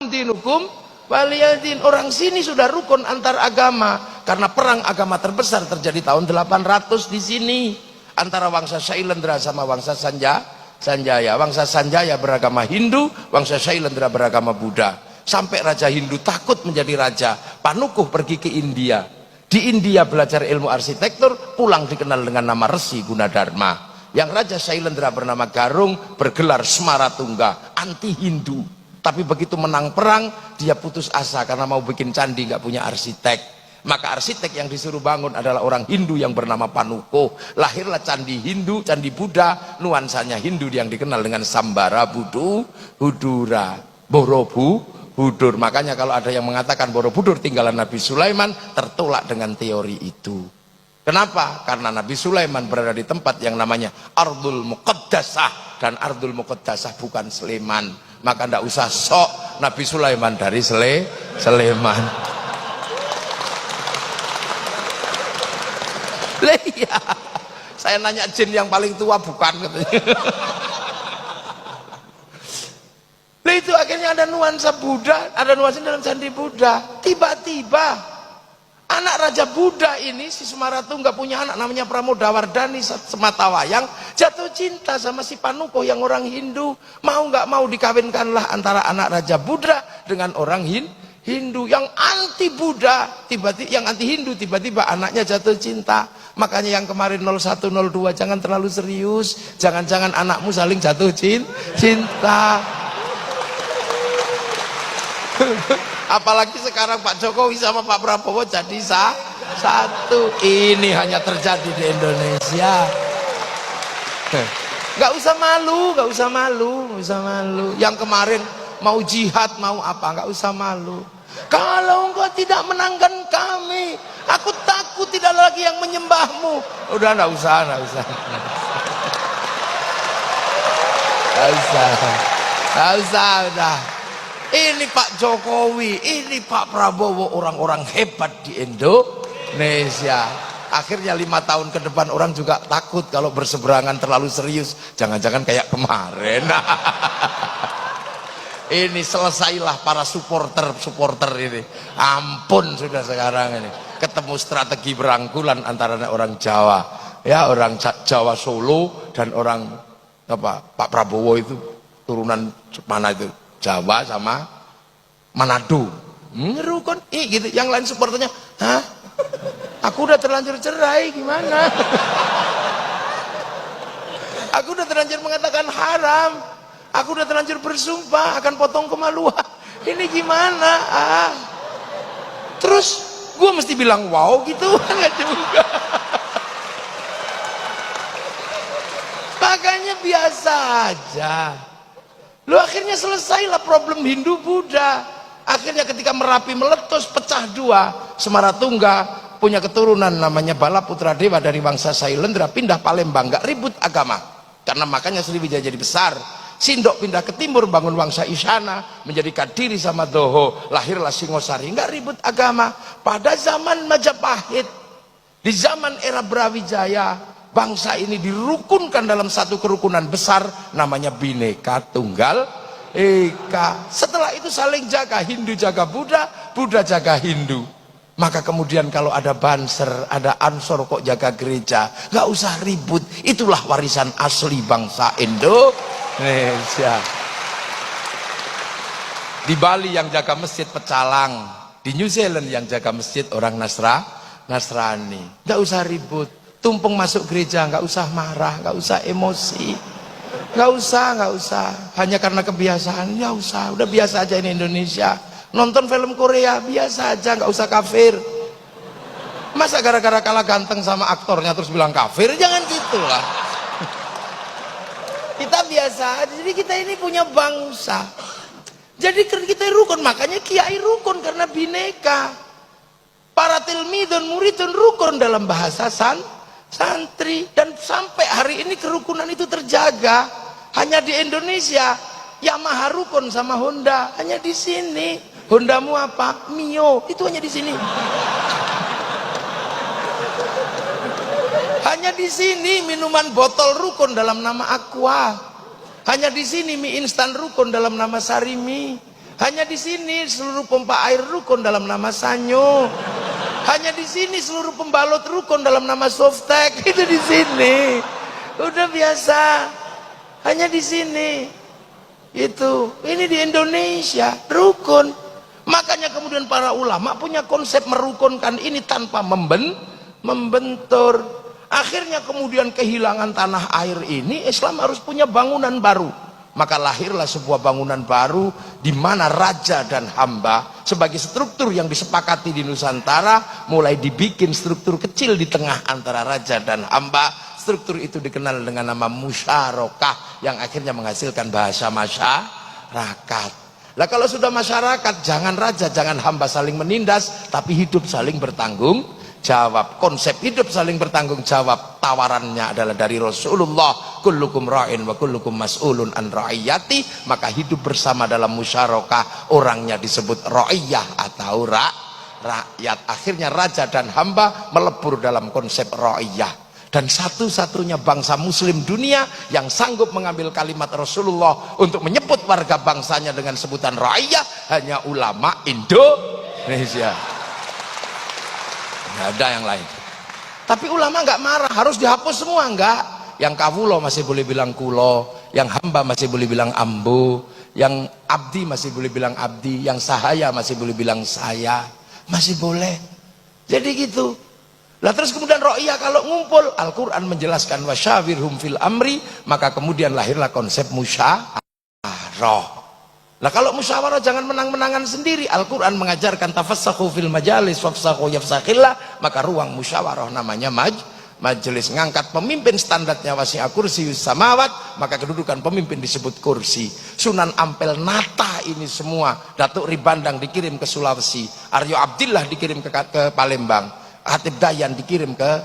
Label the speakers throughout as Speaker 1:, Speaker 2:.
Speaker 1: dinukum waliyadin. Orang sini sudah rukun antar agama karena perang agama terbesar terjadi tahun 800 di sini antara Wangsa Shailendra sama Wangsa Sanjaya. Wangsa Sanjaya beragama Hindu, Wangsa Shailendra beragama Buddha. Sampai Raja Hindu takut menjadi raja. Panukuh pergi ke India. Di India belajar ilmu arsitektur, pulang dikenal dengan nama Resi Gunadarma. Yang Raja Shailendra bernama Garung bergelar Semaratungga, anti Hindu. Tapi begitu menang perang, dia putus asa karena mau bikin candi, nggak punya arsitek. Maka arsitek yang disuruh bangun adalah orang Hindu yang bernama Panukuh. Lahirlah candi Hindu, candi Buddha, nuansanya Hindu yang dikenal dengan Sambara Budura, Borobudur. Makanya kalau ada yang mengatakan Borobudur tinggalan Nabi Sulaiman, tertolak dengan teori itu. Kenapa? Karena Nabi Sulaiman berada di tempat yang namanya Ardul Muqaddasah, dan Ardul Muqaddasah bukan Sleman. Maka ndak usah sok Nabi Sulaiman dari Sleman. Lah iya, saya nanya jin yang paling tua bukan katanya. Lah itu akhirnya ada nuansa Buddha, ada nuansa dalam candi Buddha. Tiba-tiba anak Raja Buddha ini, si Semaratungga punya anak namanya Pramodawardhani Sematawayang, jatuh cinta sama si Panukuh yang orang Hindu. Mau nggak mau dikawinkanlah antara anak Raja Buddha dengan orang Hindu yang anti Buddha, tiba-tiba yang anti Hindu, tiba-tiba anaknya jatuh cinta. Makanya yang kemarin 0102 jangan terlalu serius, jangan-jangan anakmu saling jatuh cinta. Apalagi sekarang Pak Jokowi sama Pak Prabowo jadi satu. Ini hanya terjadi di Indonesia. Gak usah malu, gak usah malu, gak usah malu. Yang kemarin mau jihad, mau apa, gak usah malu. Kalau engkau tidak menangkan kami, aku takut tidak lagi yang menyembahmu. Udah gak usah, gak usah. Gak usah, gak usah, udah. Ini Pak Jokowi, ini Pak Prabowo, orang-orang hebat di Indonesia. Akhirnya 5 tahun ke depan orang juga takut kalau berseberangan terlalu serius. Jangan-jangan kayak kemarin. Ini selesailah para supporter ini. Ampun sudah sekarang ini. Ketemu strategi berangkulan antara orang Jawa, ya orang Jawa Solo dan orang apa Pak Prabowo itu turunan mana itu? Jawa sama Manado. Rukun gitu. Yang lain supporternya, hah? Aku udah terlanjur cerai, gimana? Aku udah terlanjur mengatakan haram. Aku udah terlanjur bersumpah akan potong kemaluan. Ini gimana? Terus gue mesti bilang wow gitu? Enggak juga. Makanya biasa aja. Lu akhirnya selesailah problem Hindu Buddha. Akhirnya ketika Merapi meletus pecah dua, Semaratungga punya keturunan namanya Balaputra Dewa dari Wangsa Shailendra pindah Palembang, gak ribut agama. Karena makanya Sriwijaya jadi besar. Sindok pindah ke timur bangun Wangsa Isyana, menjadi Kadiri sama Doho, lahirlah Singosari, gak ribut agama. Pada zaman Majapahit, di zaman era Brawijaya, bangsa ini dirukunkan dalam satu kerukunan besar namanya Bhinneka Tunggal Ika. Setelah itu saling jaga, Hindu jaga Buddha, Buddha jaga Hindu. Maka kemudian kalau ada Banser, ada Ansor kok jaga gereja, nggak usah ribut. Itulah warisan asli bangsa Indonesia. Di Bali yang jaga masjid pecalang, di New Zealand yang jaga masjid orang Nasrani. Nggak usah ribut. Tumpeng masuk gereja, nggak usah marah, nggak usah emosi, nggak usah, hanya karena kebiasaan, ya usah, udah biasa aja ini Indonesia. Nonton film Korea biasa aja, nggak usah kafir. Masa gara-gara kalah ganteng sama aktornya terus bilang kafir? Jangan gitulah. Kita biasa aja, jadi kita ini punya bangsa. Jadi kita rukun, makanya kiai rukun karena bineka. Para tilmidun muridun rukun dalam bahasa santri, dan sampai hari ini kerukunan itu terjaga. Hanya di Indonesia Yamaha rukun sama Honda, hanya di sini. Hondamu apa? Mio, itu hanya di sini. Hanya di sini minuman botol rukun dalam nama Aqua. Hanya di sini mie instan rukun dalam nama Sarimi. Hanya di sini seluruh pompa air rukun dalam nama Sanyo. Hanya di sini seluruh pembalot rukun dalam nama Softtek. Itu di sini. Udah biasa. Hanya di sini. Itu. Ini di Indonesia rukun. Makanya kemudian para ulama punya konsep merukunkan ini tanpa membentur. Akhirnya kemudian kehilangan tanah air ini, Islam harus punya bangunan baru. Maka lahirlah sebuah bangunan baru di mana raja dan hamba sebagai struktur yang disepakati di Nusantara mulai dibikin struktur kecil di tengah antara raja dan hamba. Struktur itu dikenal dengan nama musyarakah yang akhirnya menghasilkan bahasa masyarakat. Lah kalau sudah masyarakat, jangan raja, jangan hamba saling menindas, tapi hidup saling bertanggung jawab. Konsep hidup saling bertanggung jawab tawarannya adalah dari Rasulullah, kullukum ra'in wa kullukum mas'ulun an ra'iyati. Maka hidup bersama dalam musyarakah, orangnya disebut ra'iyah atau rakyat. Akhirnya raja dan hamba melebur dalam konsep ra'iyah. Dan satu-satunya bangsa muslim dunia yang sanggup mengambil kalimat Rasulullah untuk menyebut warga bangsanya dengan sebutan ra'iyah hanya ulama Indonesia. Nggak ada yang lain. Tapi ulama nggak marah, harus dihapus semua, enggak. Yang kawulo masih boleh bilang kulo, yang hamba masih boleh bilang ambu, yang abdi masih boleh bilang abdi, yang sahaya masih boleh bilang saya, masih boleh. Jadi gitu. Lah terus kemudian ro'iyah kalau ngumpul, Al-Quran menjelaskan wasyawirhum fil amri, maka kemudian lahirlah konsep musyawarah. Nah kalau musyawarah jangan menang-menangan sendiri. Al-Quran mengajarkan tafassahu fil majalis wafsahu yafsakhillah. Maka ruang musyawarah namanya majelis. Ngangkat pemimpin standarnya wasi'a kursiyus samawat, maka kedudukan pemimpin disebut kursi. Sunan Ampel nata ini semua. Datuk Ribandang dikirim ke Sulawesi, Aryo Abdillah dikirim ke Palembang, Hatib Dayan dikirim ke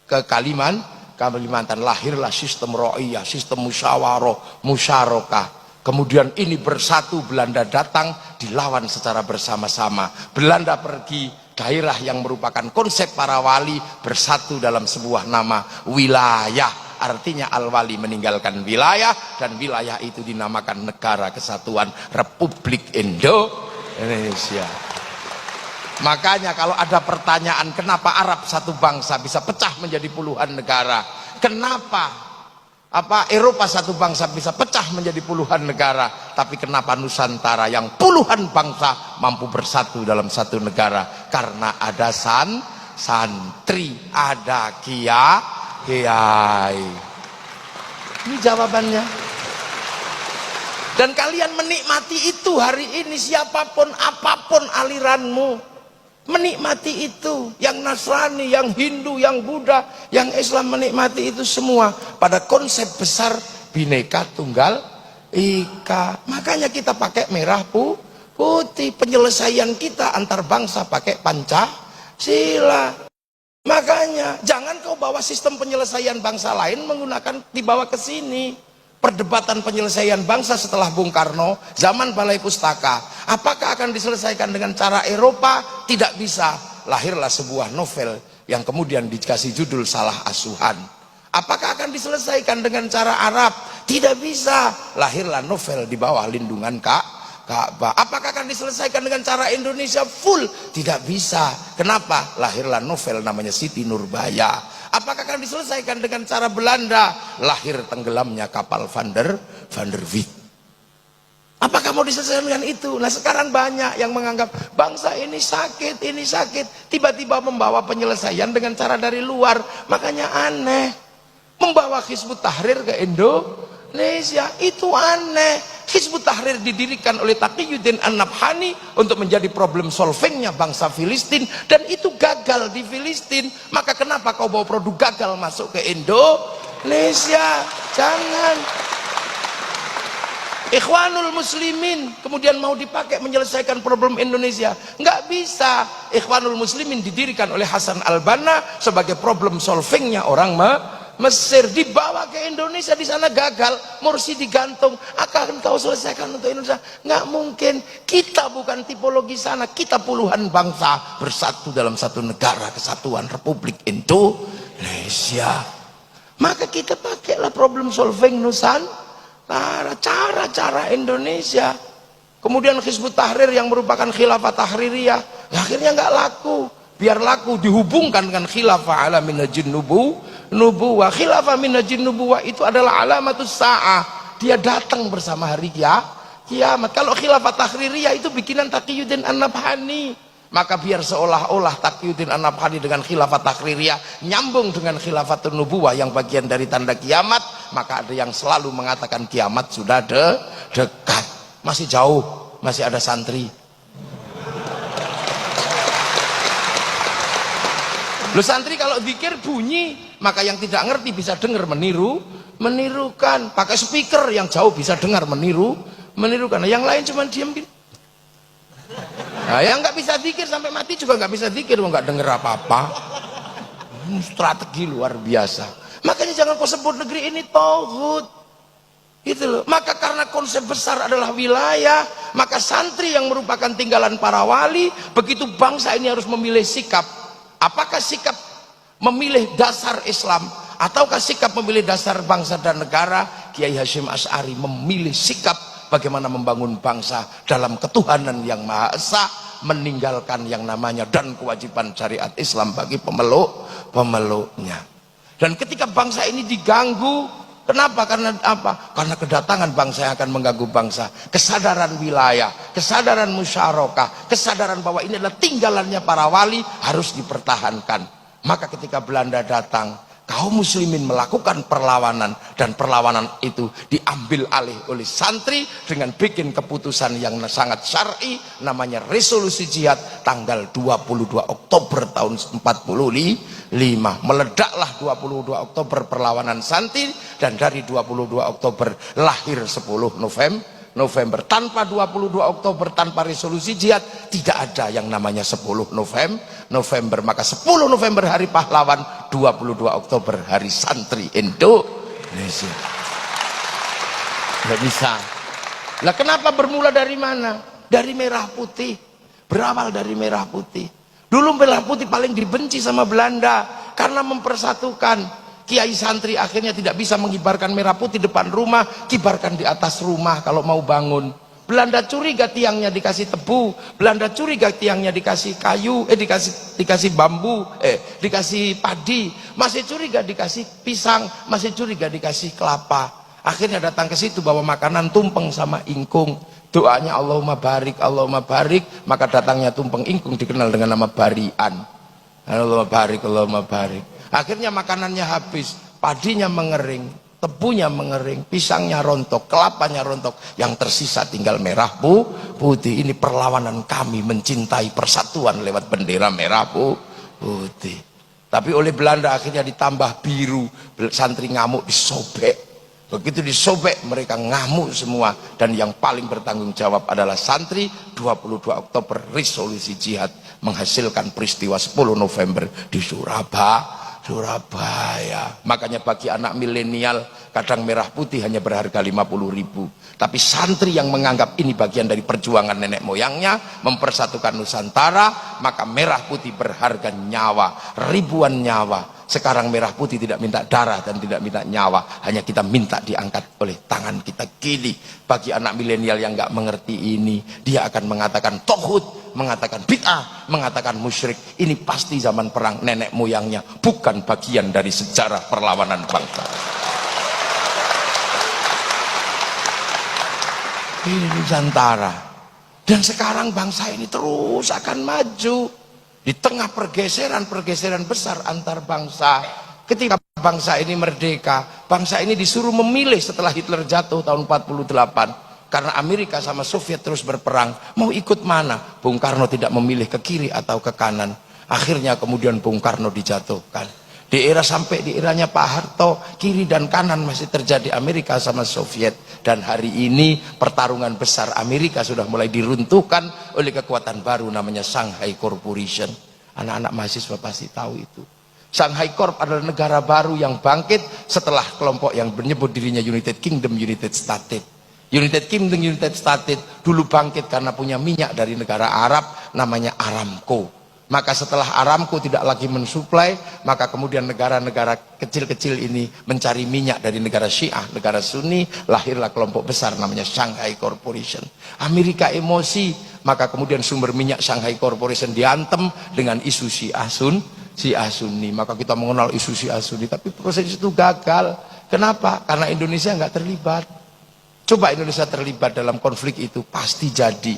Speaker 1: Kalimantan. Lahirlah sistem ro'iyah, sistem musyawarah, musyarakah. Kemudian ini bersatu, Belanda datang, dilawan secara bersama-sama. Belanda pergi, daerah yang merupakan konsep para wali bersatu dalam sebuah nama wilayah. Artinya al-wali meninggalkan wilayah, dan wilayah itu dinamakan Negara Kesatuan Republik Indonesia. Makanya kalau ada pertanyaan kenapa Arab satu bangsa bisa pecah menjadi puluhan negara, kenapa Eropa satu bangsa bisa pecah menjadi puluhan negara, tapi kenapa Nusantara yang puluhan bangsa mampu bersatu dalam satu negara? Karena ada santri, ada kiai. Ini jawabannya. Dan kalian menikmati itu hari ini, siapapun apapun aliranmu, menikmati itu. Yang Nasrani, yang Hindu, yang Buddha, yang Islam menikmati itu semua pada konsep besar Bhinneka Tunggal Ika. Makanya kita pakai merah putih. Penyelesaian kita antar bangsa pakai Pancasila. Makanya jangan kau bawa sistem penyelesaian bangsa lain menggunakan dibawa ke sini. Perdebatan penyelesaian bangsa setelah Bung Karno, zaman Balai Pustaka, apakah akan diselesaikan dengan cara Eropa? Tidak bisa. Lahirlah sebuah novel yang kemudian dikasih judul Salah Asuhan. Apakah akan diselesaikan dengan cara Arab? Tidak bisa. Lahirlah novel di bawah lindungan Ka'bah. Apakah akan diselesaikan dengan cara Indonesia full? Tidak bisa. Kenapa? Lahirlah novel namanya Siti Nurbaya. Apakah akan diselesaikan dengan cara Belanda? Lahir tenggelamnya kapal Van der Wijk. Apakah mau diselesaikan dengan itu? Nah sekarang banyak yang menganggap bangsa ini sakit, tiba-tiba membawa penyelesaian dengan cara dari luar. Makanya aneh. Membawa Hizbut Tahrir ke Indonesia itu aneh. Hizbut Tahrir didirikan oleh Taqiyuddin An-Nabhani untuk menjadi problem solvingnya bangsa Filistin, dan itu gagal di Filistin. Maka kenapa kau bawa produk gagal masuk ke Indonesia? Jangan. Ikhwanul Muslimin kemudian mau dipakai menyelesaikan problem Indonesia, nggak bisa. Ikhwanul Muslimin didirikan oleh Hasan Al-Banna sebagai problem solvingnya orang Mesir, dibawa ke Indonesia, di sana gagal, Mursi digantung. Akan kau selesaikan untuk Indonesia? Nggak mungkin. Kita bukan tipologi sana, kita puluhan bangsa bersatu dalam satu negara kesatuan Republik Indonesia. Maka kita pakailah problem solving Nusantara, cara-cara Indonesia. Kemudian Hizbut Tahrir yang merupakan khilafah tahririyah, akhirnya nggak laku. Biar laku dihubungkan dengan khilafah ala minhajin nubuwah. Khilafah minhajin nubuwah itu adalah alamatus sa'ah. Dia datang bersama hari kiamat. Kalau khilafah tahririyah itu bikinan Taqiyuddin An-Nabhani. Maka biar seolah-olah Taqiyuddin An-Nabhani dengan khilafah tahririyah nyambung dengan khilafatun nubuwah yang bagian dari tanda kiamat, maka ada yang selalu mengatakan kiamat sudah dekat. Masih jauh, masih ada santri. Lu santri kalau zikir bunyi, maka yang tidak ngerti bisa dengar menirukan. Pakai speaker yang jauh bisa dengar menirukan. Yang lain cuma diam gitu. Nah, yang nggak bisa zikir sampai mati juga nggak bisa zikir, nggak dengar apa-apa. Strategi luar biasa. Makanya jangan kau sebut negeri ini tauhid. Gitu loh. Maka karena konsep besar adalah wilayah, maka santri yang merupakan tinggalan para wali, begitu bangsa ini harus memilih sikap. Apakah sikap memilih dasar Islam ataukah sikap memilih dasar bangsa dan negara? Kiai Hasyim Asy'ari memilih sikap bagaimana membangun bangsa dalam ketuhanan yang Maha Esa, meninggalkan yang namanya dan kewajiban syariat Islam bagi pemeluknya. Dan ketika bangsa ini diganggu, kenapa? Karena apa? Karena kedatangan bangsa yang akan mengganggu bangsa. Kesadaran wilayah, kesadaran musyarakah, kesadaran bahwa ini adalah tinggalannya para wali harus dipertahankan. Maka ketika Belanda datang, kaum muslimin melakukan perlawanan, dan perlawanan itu diambil alih oleh santri dengan bikin keputusan yang sangat syar'i, namanya resolusi jihad tanggal 22 Oktober tahun 45. Meledaklah 22 Oktober perlawanan santri, dan dari 22 Oktober lahir 10 November. Tanpa 22 Oktober, tanpa resolusi jihad, tidak ada yang namanya 10 November. Maka 10 November hari pahlawan, 22 Oktober hari santri Indonesia. Nggak bisa. Lah kenapa bermula dari mana? Dari merah putih. Berawal dari merah putih. Dulu merah putih paling dibenci sama Belanda karena mempersatukan. Kiai santri akhirnya tidak bisa mengibarkan merah putih depan rumah, kibarkan di atas rumah kalau mau bangun. Belanda curiga tiangnya dikasih tebu, Belanda curiga tiangnya dikasih kayu, dikasih bambu, dikasih padi, masih curiga dikasih pisang, masih curiga dikasih kelapa. Akhirnya datang ke situ bawa makanan tumpeng sama ingkung. Doanya Allahumma barik, maka datangnya tumpeng ingkung dikenal dengan nama barian. Allahumma barik. Akhirnya makanannya habis, padinya mengering, tebunya mengering, pisangnya rontok, kelapanya rontok, yang tersisa tinggal merah putih. Ini perlawanan kami mencintai persatuan lewat bendera merah putih. Tapi oleh Belanda akhirnya ditambah biru, santri ngamuk disobek. Begitu disobek mereka ngamuk semua, dan yang paling bertanggung jawab adalah santri. 22 Oktober resolusi jihad menghasilkan peristiwa 10 November di Surabaya. Makanya bagi anak milenial kadang merah putih hanya berharga 50.000, tapi santri yang menganggap ini bagian dari perjuangan nenek moyangnya mempersatukan Nusantara, maka merah putih berharga nyawa, ribuan nyawa. Sekarang merah putih tidak minta darah dan tidak minta nyawa, hanya kita minta diangkat oleh tangan kita kiri. Bagi anak milenial yang nggak mengerti ini, dia akan mengatakan tauhid, mengatakan bid'ah, mengatakan musyrik. Ini pasti zaman perang nenek moyangnya, bukan bagian dari sejarah perlawanan bangsa. Ini Nusantara. Dan sekarang bangsa ini terus akan maju di tengah pergeseran besar antar bangsa. Ketika bangsa ini merdeka, bangsa ini disuruh memilih setelah Hitler jatuh tahun 48, karena Amerika sama Soviet terus berperang, mau ikut mana? Bung Karno tidak memilih ke kiri atau ke kanan. Akhirnya kemudian Bung Karno dijatuhkan. Sampai di eranya Pak Harto, kiri dan kanan masih terjadi Amerika sama Soviet. Dan hari ini pertarungan besar Amerika sudah mulai diruntuhkan oleh kekuatan baru namanya Shanghai Corporation. Anak-anak mahasiswa pasti tahu itu. Shanghai Corp adalah negara baru yang bangkit setelah kelompok yang menyebut dirinya United Kingdom, United States. United Kingdom, United States dulu bangkit karena punya minyak dari negara Arab namanya Aramco. Maka setelah Aramco tidak lagi mensuplai, maka kemudian negara-negara kecil-kecil ini mencari minyak dari negara Syiah, negara Sunni, lahirlah kelompok besar namanya Shanghai Corporation. Amerika emosi, maka kemudian sumber minyak Shanghai Corporation diantem dengan isu Syiah Sunni. Maka kita mengenal isu Syiah Sunni, tapi proses itu gagal. Kenapa? Karena Indonesia nggak terlibat. Coba Indonesia terlibat dalam konflik itu, pasti jadi.